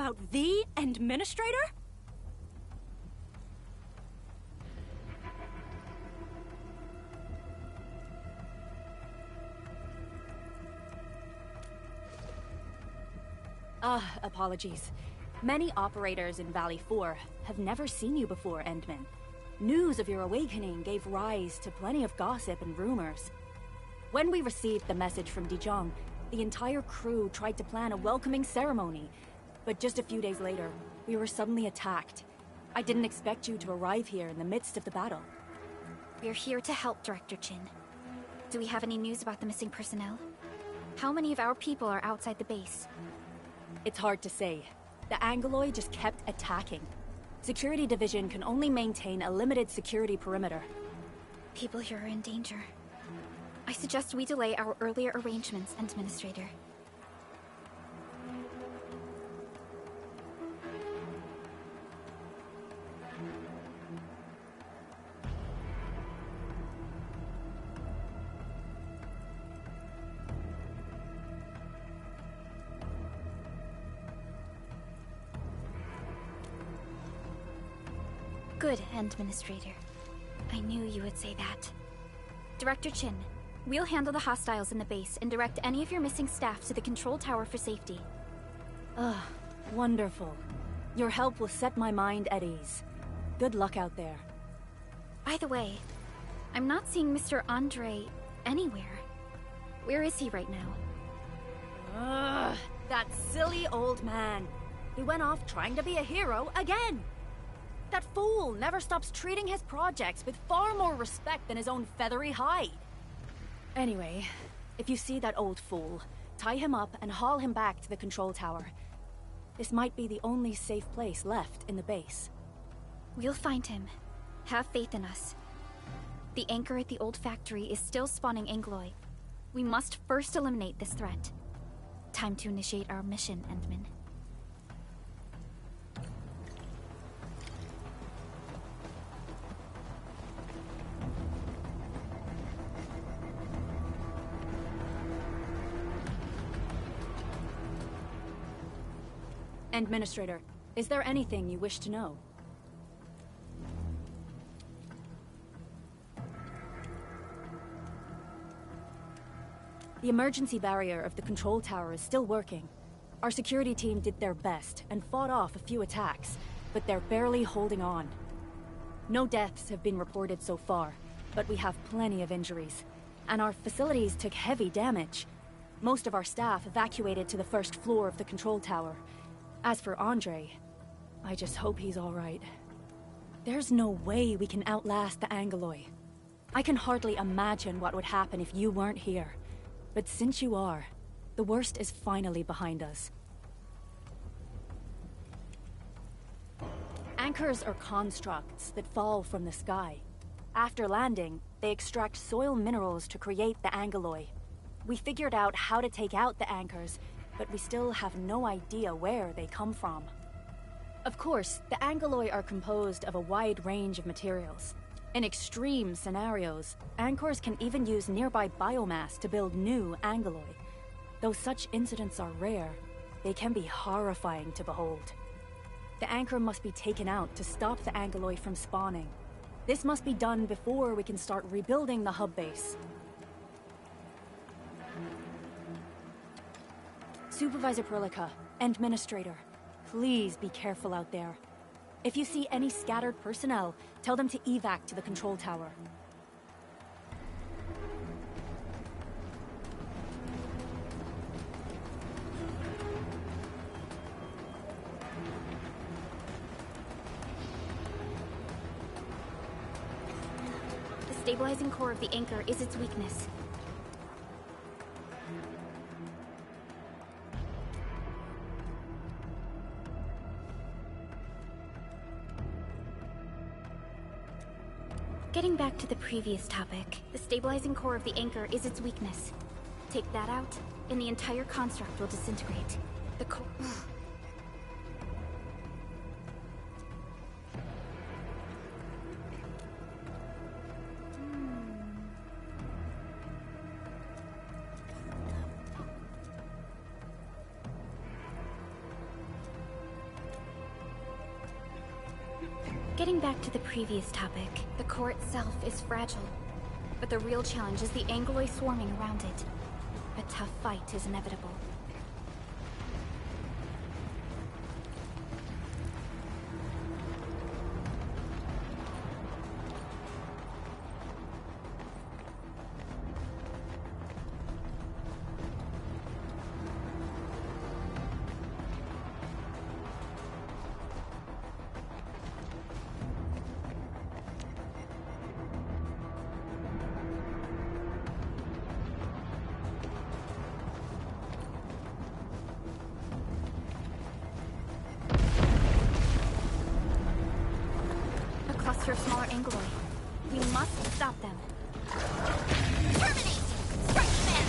about the administrator? Apologies. Many operators in Valley 4 have never seen you before, Endman. News of your awakening gave rise to plenty of gossip and rumors. When we received the message from Dijon, the entire crew tried to plan a welcoming ceremony, but just a few days later, we were suddenly attacked. I didn't expect you to arrive here in the midst of the battle. We're here to help, Director Chin. Do we have any news about the missing personnel? How many of our people are outside the base? It's hard to say. The Angloid just kept attacking. Security Division can only maintain a limited security perimeter. People here are in danger. I suggest we delay our earlier arrangements, Administrator. Good, Administrator. I knew you would say that. Director Chin, we'll handle the hostiles in the base and direct any of your missing staff to the control tower for safety. Wonderful. Your help will set my mind at ease. Good luck out there. By the way, I'm not seeing Mr. Andre anywhere. Where is he right now? That silly old man. He went off trying to be a hero again. That fool never stops treating his projects with far more respect than his own feathery hide. Anyway, if you see that old fool, tie him up and haul him back to the control tower. This might be the only safe place left in the base. We'll find him. Have faith in us. The anchor at the old factory is still spawning Angloy. We must first eliminate this threat. Time to initiate our mission, Endman. Administrator, is there anything you wish to know? The emergency barrier of the control tower is still working. Our security team did their best and fought off a few attacks, but they're barely holding on. No deaths have been reported so far, but we have plenty of injuries, and our facilities took heavy damage. Most of our staff evacuated to the first floor of the control tower. As for Andre, I just hope he's all right. There's no way we can outlast the Angloy. I can hardly imagine what would happen if you weren't here. But since you are, the worst is finally behind us. Anchors are constructs that fall from the sky. After landing, they extract soil minerals to create the Angloy. We figured out how to take out the anchors, but we still have no idea where they come from. Of course, the Angloy are composed of a wide range of materials. In extreme scenarios, anchors can even use nearby biomass to build new Angloy. Though such incidents are rare, they can be horrifying to behold. The anchor must be taken out to stop the Angloy from spawning. This must be done before we can start rebuilding the hub base. Supervisor Perlica, Administrator, please be careful out there. If you see any scattered personnel, tell them to evac to the control tower. The stabilizing core of the anchor is its weakness. Getting back to the previous topic, the stabilizing core of the anchor is its weakness. Take that out, and the entire construct will disintegrate. The core... Getting back to the previous topic, the core itself is fragile. But the real challenge is the Angoloi swarming around it. A tough fight is inevitable. Cluster of smaller Angoloi. We must stop them. Terminate! Strike command!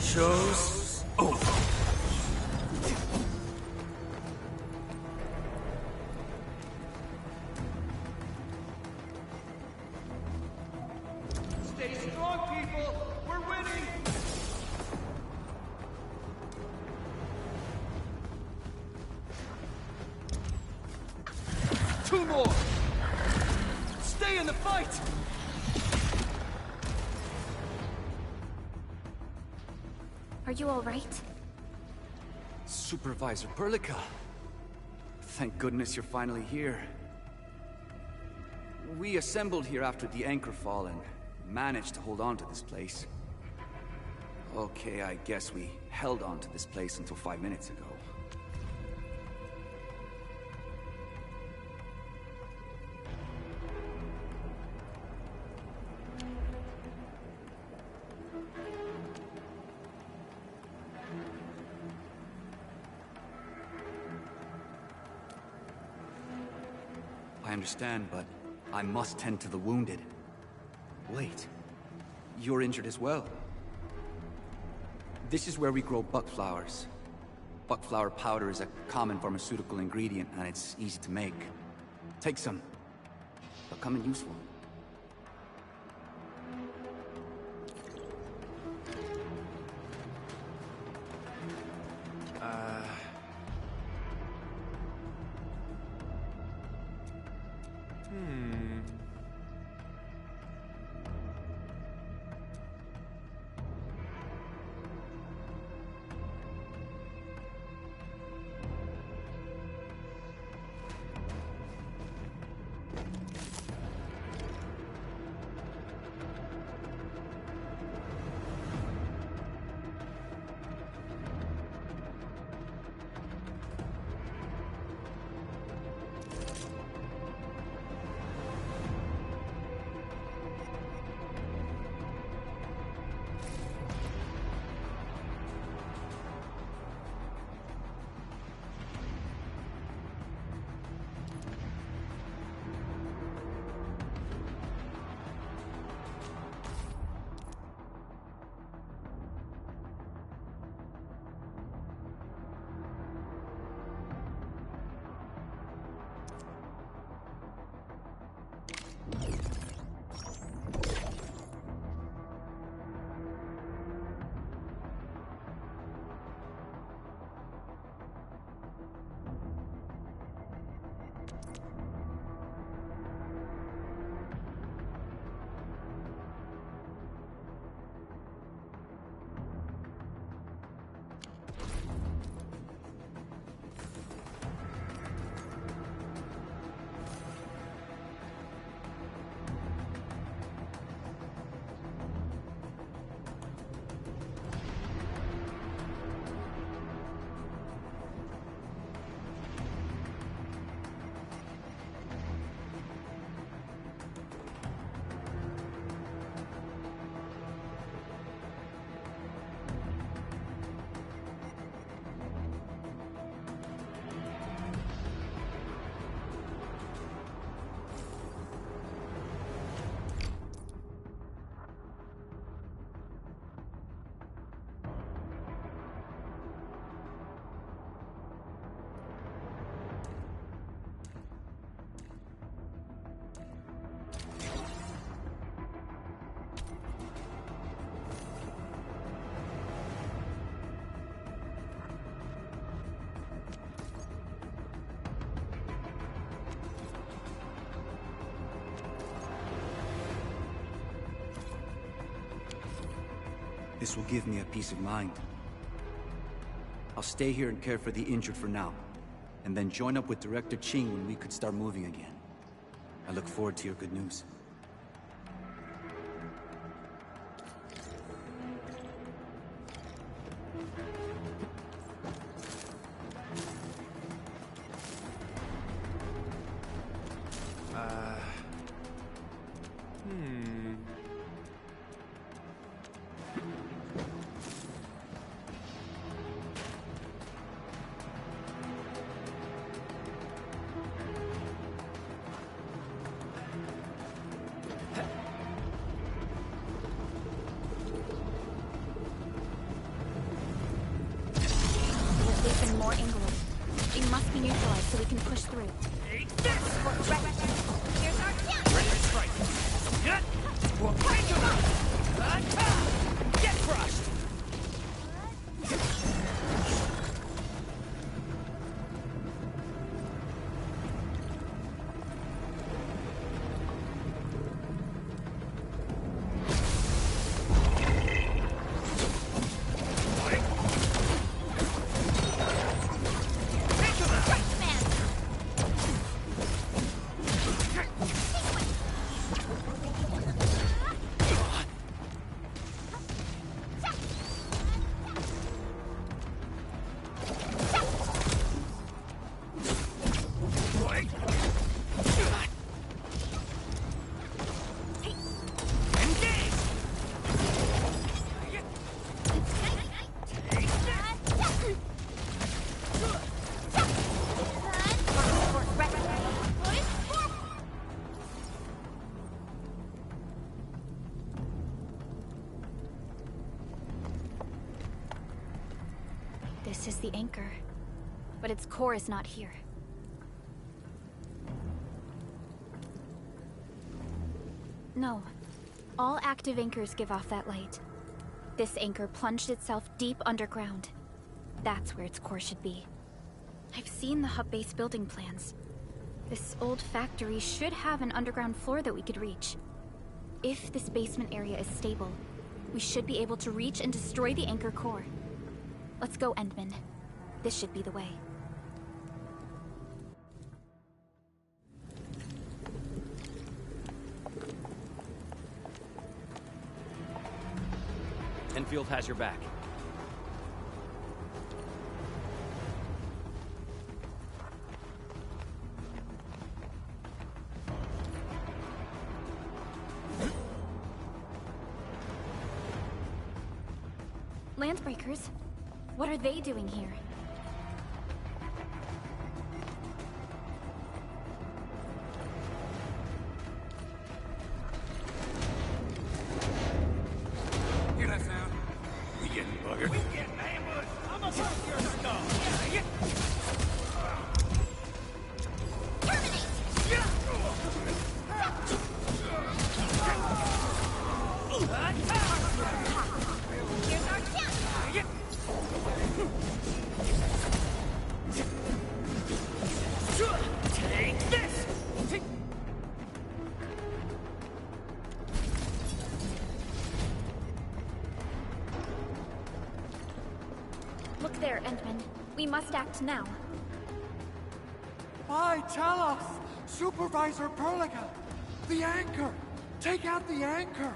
Show's over. Stay strong, people! We're winning! Two more! Stay in the fight! Are you all right? Supervisor Perlica. Thank goodness you're finally here. We assembled here after the anchor fall and managed to hold on to this place. Okay, I guess we held on to this place until 5 minutes ago. I understand, but I must tend to the wounded. Wait, you're injured as well. This is where we grow buckflowers. Buckflower powder is a common pharmaceutical ingredient, and it's easy to make. Take some. They'll come in useful. This will give me a peace of mind. I'll stay here and care for the injured for now, and then join up with Director Ching when we could start moving again. I look forward to your good news. Facing more England. They must be neutralized so we can push through. Take this! Here's our chance! Ready to strike. Get! Take him out! Get crushed! This is the anchor, but its core is not here. No. All active anchors give off that light. This anchor plunged itself deep underground. That's where its core should be. I've seen the hub base building plans. This old factory should have an underground floor that we could reach. If this basement area is stable, we should be able to reach and destroy the anchor core. Let's go, Endman. This should be the way. Endfield has your back. Landbreakers? What are they doing here? Hear that sound? We getting buggered. We getting ambushed. I'm a burst your skull. Here's our chance! Take this! Look there, Endman. We must act now. Why, tell us! Supervisor Perlica! The anchor! Take out the anchor!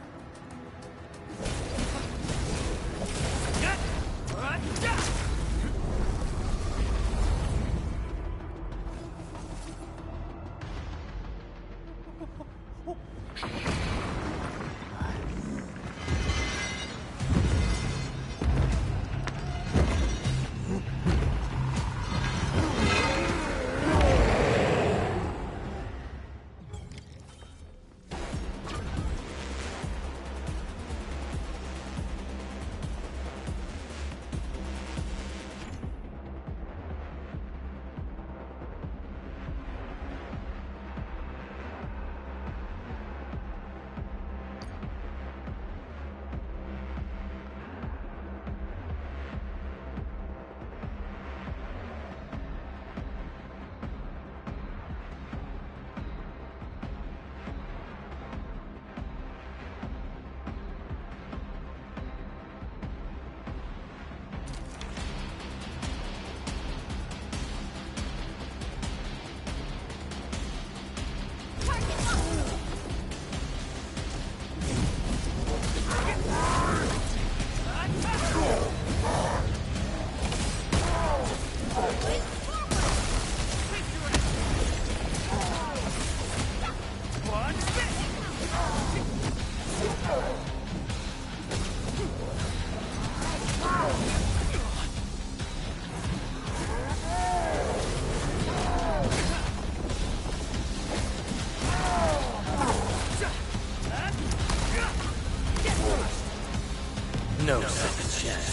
No second chance.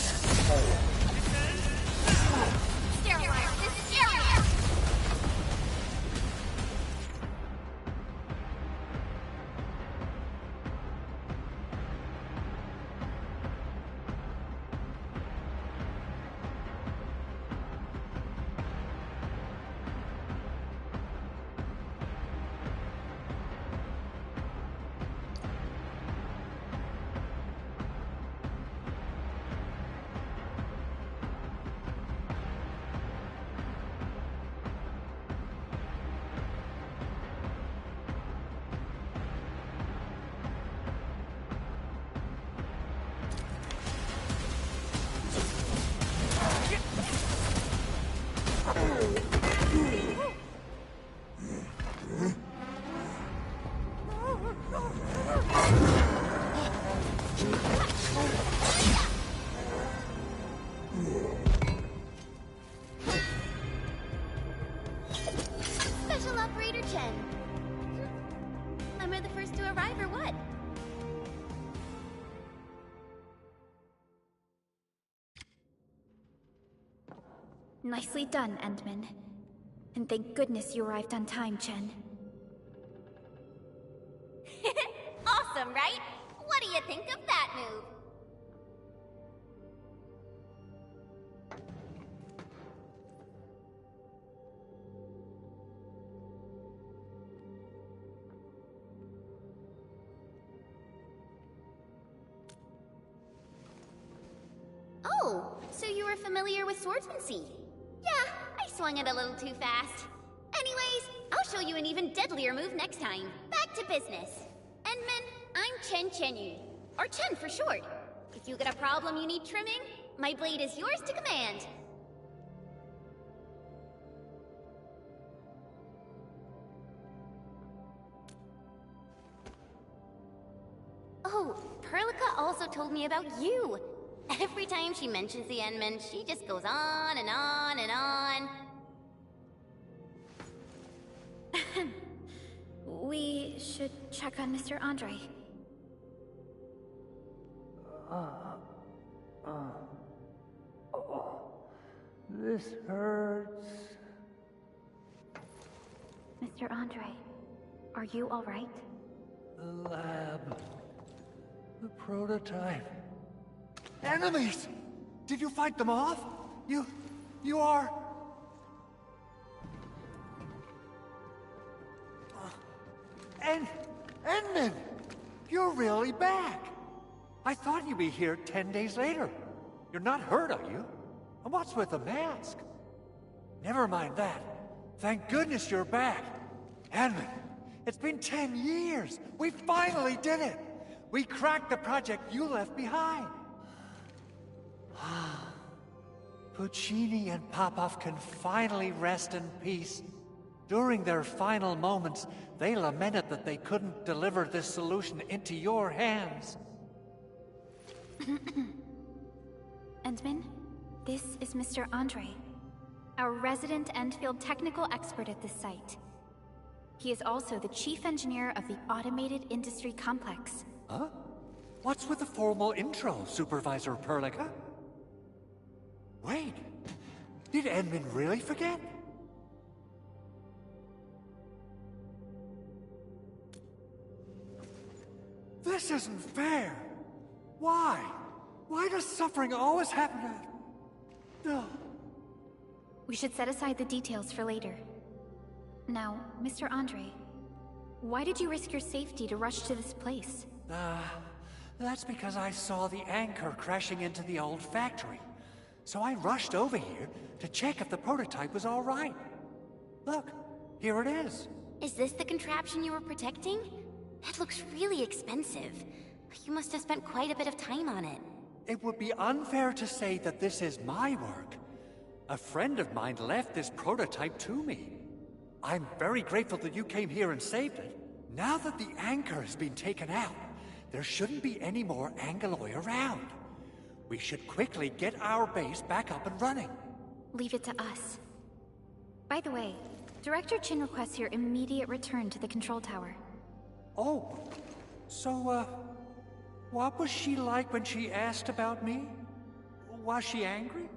Sterilize this area! Special Operator Chen. Am I the first to arrive or what? Nicely done, Endman. And thank goodness you arrived on time, Chen. Awesome, right? What do you think of that move? Oh, so you were familiar with swordsmancy? Yeah, I swung it a little too fast. Anyways, I'll show you an even deadlier move next time. Back to business. Endman, I'm Chen Chenyu, or Chen for short. If you got a problem you need trimming, my blade is yours to command. Oh, Perlica also told me about you. Every time she mentions the Endman, she just goes on and on and on. We should check on Mr. Andre. This hurts. Mr. Andre, are you all right? The lab. The prototype. Enemies! Did you fight them off? You are... Endman! You're really back! I thought you'd be here 10 days later. You're not hurt, are you? And what's with the mask? Never mind that. Thank goodness you're back. Endman, it's been 10 years! We finally did it! We cracked the project you left behind! Puccini and Popov can finally rest in peace. During their final moments, they lamented that they couldn't deliver this solution into your hands. Endman, this is Mr. Andre, our resident Endfield technical expert at this site. He is also the chief engineer of the Automated Industry Complex. Huh? What's with the formal intro, Supervisor Perlica? Wait, did Endman really forget? This isn't fair! Why? Why does suffering always happen to... No. We should set aside the details for later. Now, Mr. Andre, why did you risk your safety to rush to this place? That's because I saw the anchor crashing into the old factory. So I rushed over here to check if the prototype was all right. Look, here it is. Is this the contraption you were protecting? It looks really expensive. You must have spent quite a bit of time on it. It would be unfair to say that this is my work. A friend of mine left this prototype to me. I'm very grateful that you came here and saved it. Now that the anchor has been taken out, there shouldn't be any more Angaloi around. We should quickly get our base back up and running. Leave it to us. By the way, Director Chin requests your immediate return to the control tower. Oh, so, What was she like when she asked about me? Was she angry?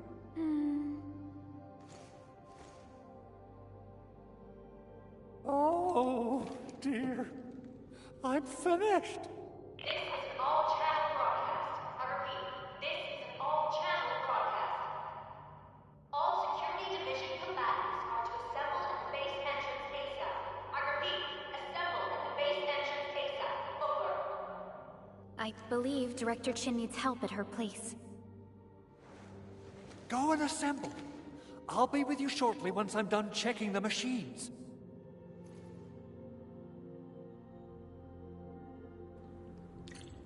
Oh, dear. I'm finished. This is an all-channel broadcast. I repeat, this is an all-channel broadcast. All security division combatants are to assemble at the base entrance ASAP. I repeat, assemble at the base entrance ASAP. Over. I believe Director Chin needs help at her place. Go and assemble. I'll be with you shortly once I'm done checking the machines.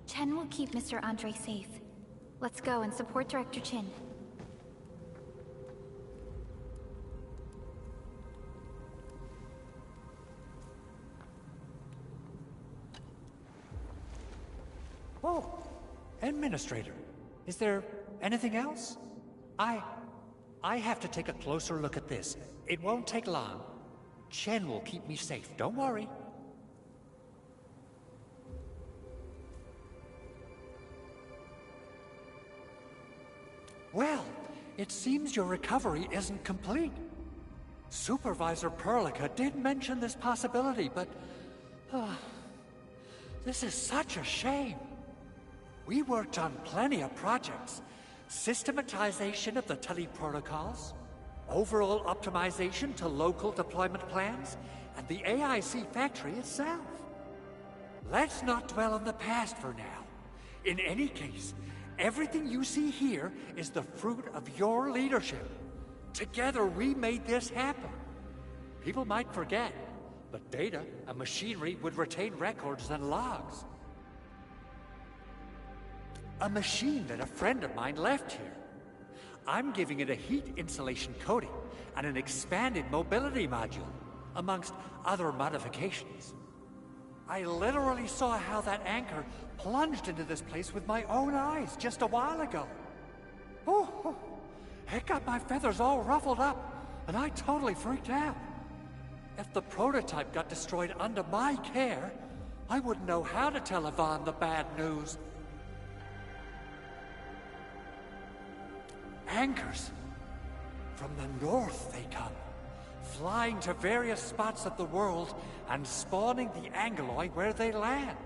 Chen will keep Mr. Andre safe. Let's go and support Director Chin. Oh, Administrator, is there anything else? I have to take a closer look at this. It won't take long. Chen will keep me safe, don't worry. Well, it seems your recovery isn't complete. Supervisor Perlica did mention this possibility, but... this is such a shame. We worked on plenty of projects. Systematization of the tele-protocols, overall optimization to local deployment plans, and the AIC factory itself. Let's not dwell on the past for now. In any case, everything you see here is the fruit of your leadership. Together we made this happen. People might forget, but data and machinery would retain records and logs. A machine that a friend of mine left here. I'm giving it a heat insulation coating and an expanded mobility module, amongst other modifications. I literally saw how that anchor plunged into this place with my own eyes just a while ago. Oh, it got my feathers all ruffled up, and I totally freaked out. If the prototype got destroyed under my care, I wouldn't know how to tell Yvonne the bad news. Anchors. From the north they come, flying to various spots of the world and spawning the Angeloi where they land.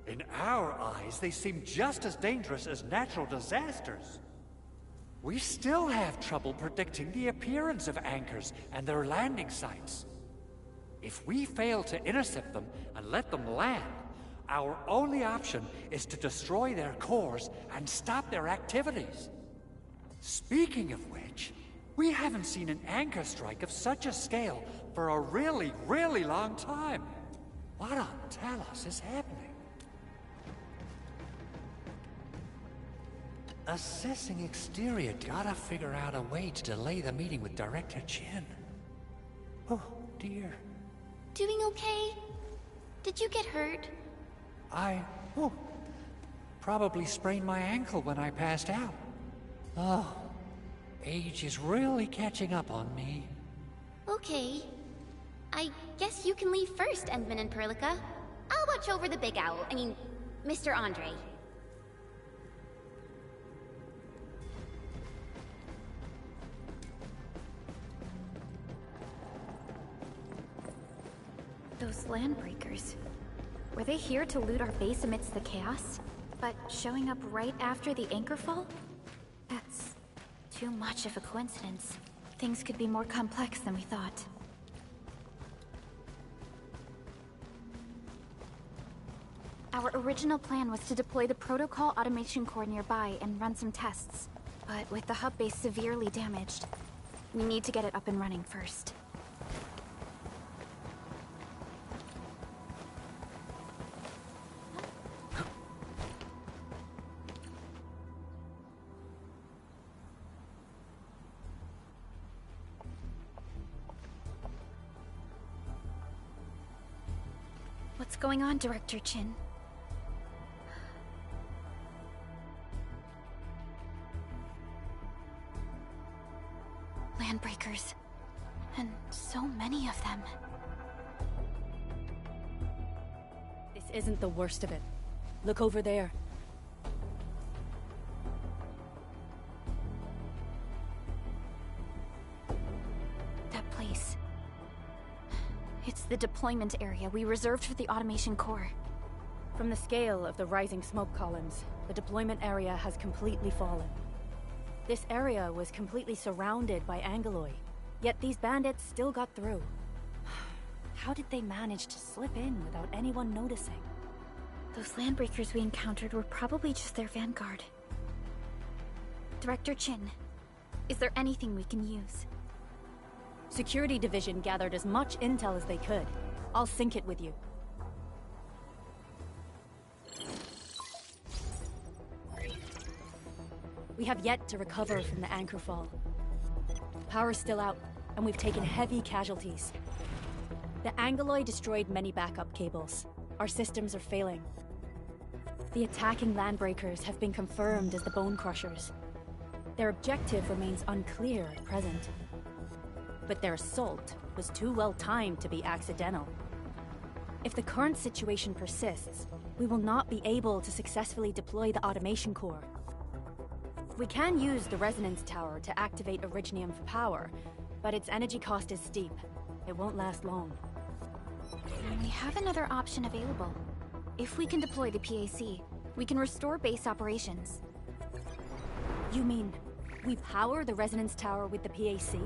In our eyes, they seem just as dangerous as natural disasters. We still have trouble predicting the appearance of anchors and their landing sites. If we fail to intercept them and let them land, our only option is to destroy their cores and stop their activities. Speaking of which, we haven't seen an anchor strike of such a scale for a really, really long time. What on Talos is happening? Assessing exterior, gotta figure out a way to delay the meeting with Director Chin. Oh, dear. Doing okay? Did you get hurt? Probably sprained my ankle when I passed out. Oh, age is really catching up on me. Okay. I guess you can leave first, Endman and Perlica. I'll watch over the Big Owl. Mr. Andre. Those landbreakers. Were they here to loot our base amidst the chaos? But showing up right after the anchor fall? That's too much of a coincidence. Things could be more complex than we thought. Our original plan was to deploy the protocol automation core nearby and run some tests. But with the hub base severely damaged, we need to get it up and running first. What's going on, Director Chin? Landbreakers. And so many of them. This isn't the worst of it. Look over there. It's the deployment area we reserved for the automation core. From the scale of the rising smoke columns, the deployment area has completely fallen. This area was completely surrounded by Angeloi, yet these bandits still got through. How did they manage to slip in without anyone noticing? Those landbreakers we encountered were probably just their vanguard. Director Chin, is there anything we can use? Security Division gathered as much intel as they could. I'll sync it with you. We have yet to recover from the anchor fall. Power's still out, and we've taken heavy casualties. The Angeloi destroyed many backup cables. Our systems are failing. The attacking landbreakers have been confirmed as the Bone Crushers. Their objective remains unclear at present. But their assault was too well timed to be accidental. If the current situation persists, we will not be able to successfully deploy the automation core. We can use the resonance tower to activate Originium for power, but its energy cost is steep. It won't last long. We have another option available. If we can deploy the PAC, we can restore base operations. You mean, we power the resonance tower with the PAC?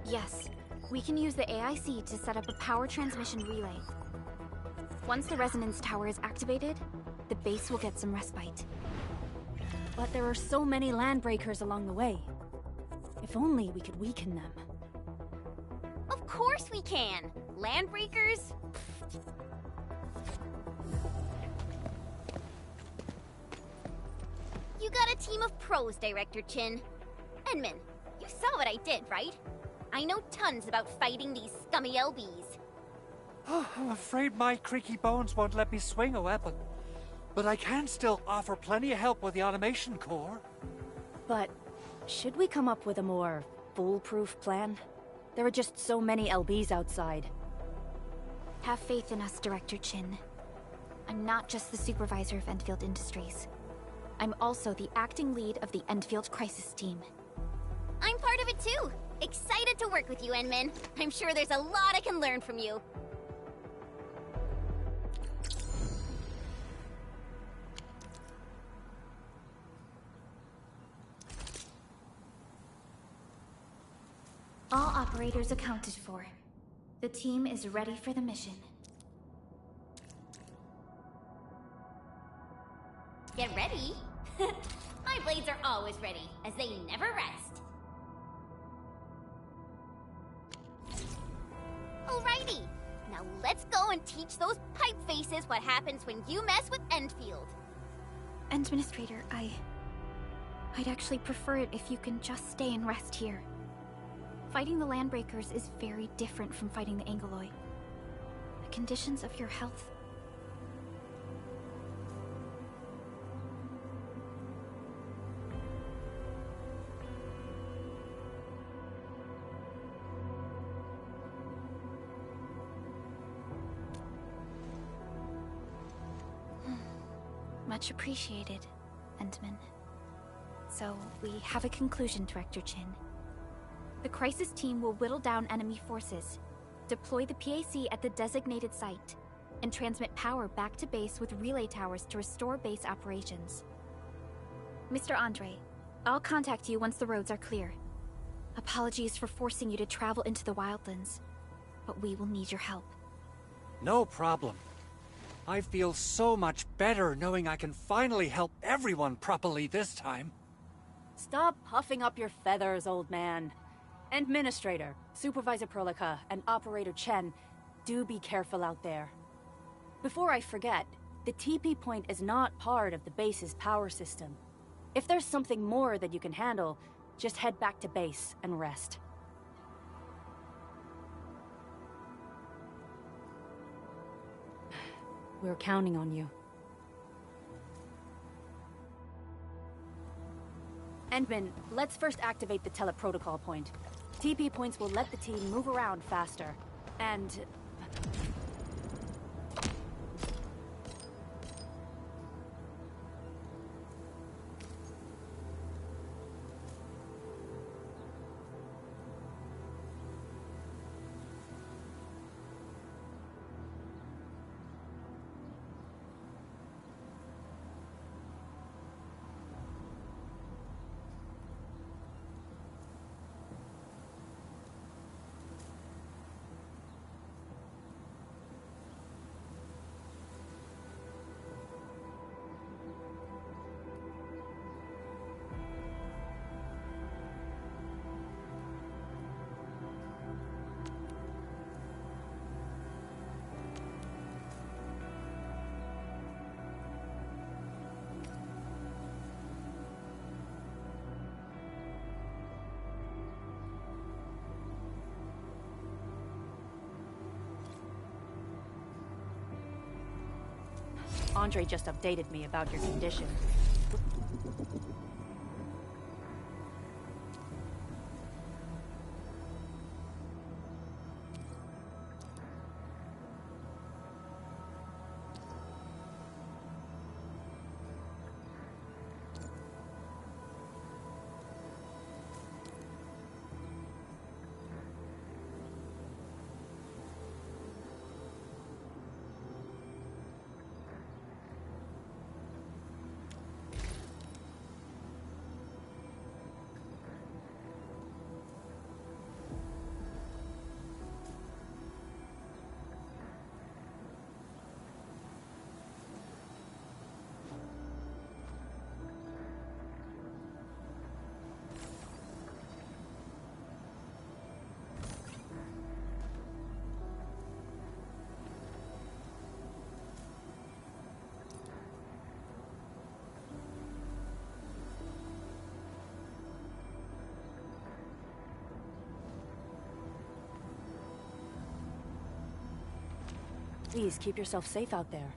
Yes, we can use the AIC to set up a power transmission relay. Once the resonance tower is activated, the base will get some respite. But there are so many landbreakers along the way. If only we could weaken them. Of course we can! Landbreakers? You got a team of pros, Director Chin. Edmund, you saw what I did, right? I know tons about fighting these scummy LBs. Oh, I'm afraid my creaky bones won't let me swing a weapon. But I can still offer plenty of help with the automation core. But should we come up with a more foolproof plan? There are just so many LBs outside. Have faith in us, Director Chin. I'm not just the supervisor of Endfield Industries. I'm also the acting lead of the Endfield Crisis Team. I'm part of it too. Excited to work with you, Enmin. I'm sure there's a lot I can learn from you. All operators accounted for. The team is ready for the mission. Get ready? My blades are always ready, as they never rest. Alrighty, now let's go and teach those pipe faces what happens when you mess with Endfield. Administrator, I'd actually prefer it if you can just stay and rest here. Fighting the Landbreakers is very different from fighting the Angeloi. The conditions of your health... Much appreciated, Endman. So, we have a conclusion, Director Chin. The Crisis Team will whittle down enemy forces, deploy the PAC at the designated site, and transmit power back to base with relay towers to restore base operations. Mr. Andre, I'll contact you once the roads are clear. Apologies for forcing you to travel into the wildlands, but we will need your help. No problem. I feel so much better knowing I can finally help everyone properly this time. Stop puffing up your feathers, old man. Administrator, Supervisor Perlica, and Operator Chen, do be careful out there. Before I forget, the TP point is not part of the base's power system. If there's something more that you can handle, just head back to base and rest. We're counting on you. Endman, let's first activate the teleprotocol point. TP points will let the team move around faster. And... Andre just updated me about your condition. Please keep yourself safe out there.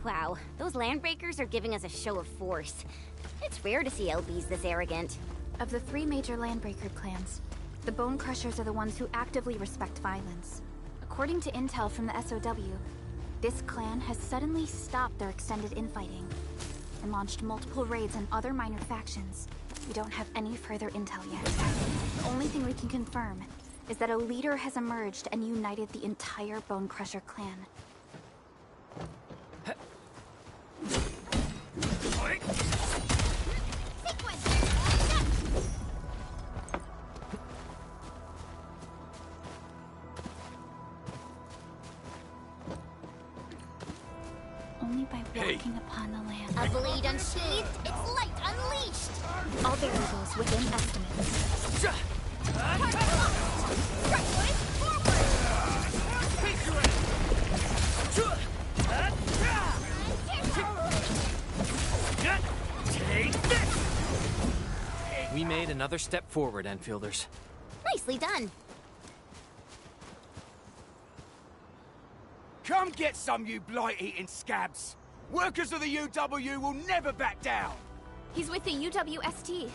Wow, those landbreakers are giving us a show of force. It's rare to see LBs this arrogant. Of the 3 major Landbreaker clans, the Bone Crushers are the ones who actively respect violence. According to intel from the SOW, this clan has suddenly stopped their extended infighting and launched multiple raids on other minor factions. We don't have any further intel yet. The only thing we can confirm is that a leader has emerged and united the entire Bone Crusher clan. Only by walking upon the land. A blade unsheathed, its light unleashed! All variables within estimates. Target locked! Right foot, We made another step forward, Enfielders. Nicely done. Come get some, you blight-eating scabs! Workers of the UW will never back down! He's with the UWST.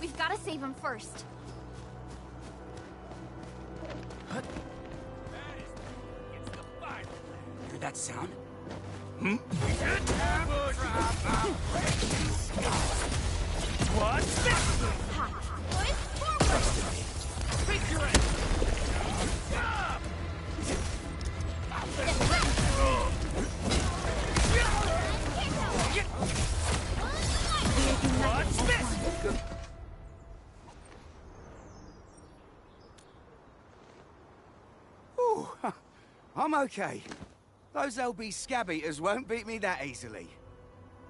We've got to save him first. Hear that sound? Ooh, I'm okay. Those LB scab eaters won't beat me that easily.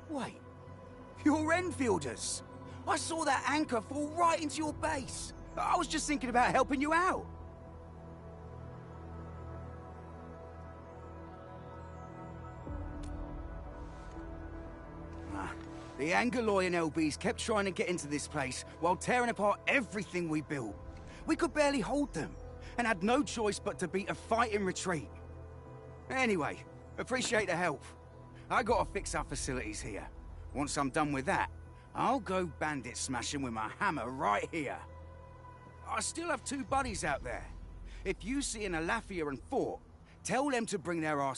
Wait, you're Enfielders. I saw that anchor fall right into your base. I was just thinking about helping you out. The Angoloi and LBs kept trying to get into this place while tearing apart everything we built. We could barely hold them, and had no choice but to beat a fight in retreat. Anyway, appreciate the help. I gotta fix our facilities here. Once I'm done with that, I'll go bandit smashing with my hammer right here. I still have 2 buddies out there. If you see an Alafia and Fort, tell them to bring their ass